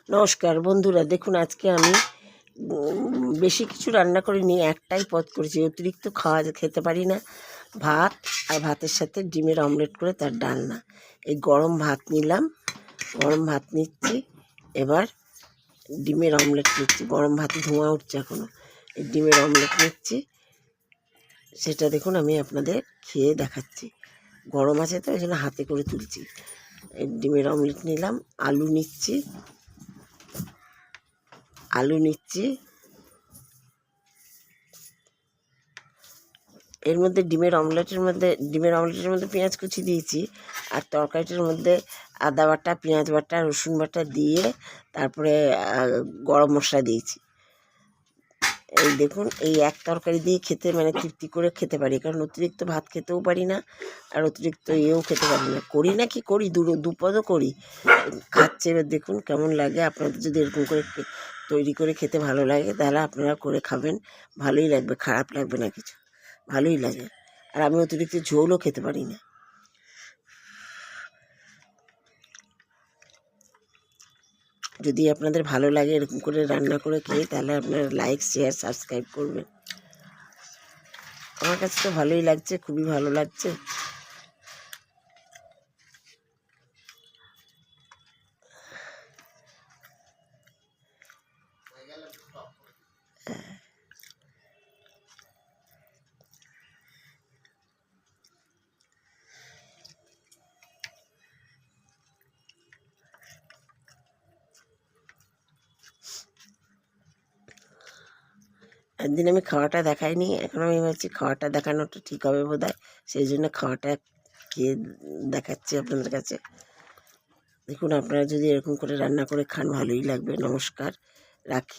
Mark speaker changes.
Speaker 1: নমস্কার বন্ধুরা, দেখুন আজকে আমি বেশি কিছু রান্না করিনি, একটাই পদ করেছি। অতিরিক্ত খেতে পারি না। ভাত আর ভাতের সাথে ডিমের অমলেট করে তার ডালনা। এই গরম ভাত নিলাম, গরম ভাত নিচ্ছি, এবার ডিমের অমলেট নিচ্ছি। গরম ভাতে ধোঁয়া উঠছে এখনও। এই ডিমের অমলেট নিচ্ছি, সেটা দেখুন আমি আপনাদের খেয়ে দেখাচ্ছি। গরম আছে তো এই জন্য হাতে করে তুলছি। এই ডিমের অমলেট নিলাম, আলু নিচ্ছি, এর মধ্যে ডিমের অমলেটের মধ্যে পেঁয়াজ কুচি দিয়েছি, আর তরকারিটার মধ্যে আদা বাটা, পেঁয়াজ বাটা, রসুন বাটা দিয়ে তারপরে গরম মশলা দিয়েছি। এই দেখুন, এই এক তরকারি দিয়ে খেতে মানে তৃপ্তি করে খেতে পারি, কারণ অতিরিক্ত ভাত খেতেও পারি না, আর অতিরিক্ত খেতে পারি না। করি না কি করি, দুপদও করি, খাচ্ছে। এবার দেখুন কেমন লাগে। আপনাদের যদি এরকম করে তৈরি করে খেতে ভালো লাগে তাহলে আপনারা করে খাবেন, ভালোই লাগবে, খারাপ লাগবে না কিছু, ভালোই লাগে। আর আমি অতিরিক্ত ঝোলও খেতে পারি না। যদি আপনাদের ভালো লাগে এরকম করে রান্না করে খেয়ে, তাহলে আপনারা লাইক, শেয়ার, সাবস্ক্রাইব করবেন। আমার কাছে তো ভালোই লাগছে, খুবই ভালো লাগছে। একদিন আমি খাওয়াটা দেখাইনি, এখন আমি ভাবছি খাওয়াটা দেখানোটা ঠিক হবে বোধ হয়, সেই জন্য খাওয়াটা খেয়ে দেখাচ্ছি আপনাদের কাছে। দেখুন আপনারা যদি এরকম করে রান্না করে খান ভালোই লাগবে। নমস্কার, রাখি।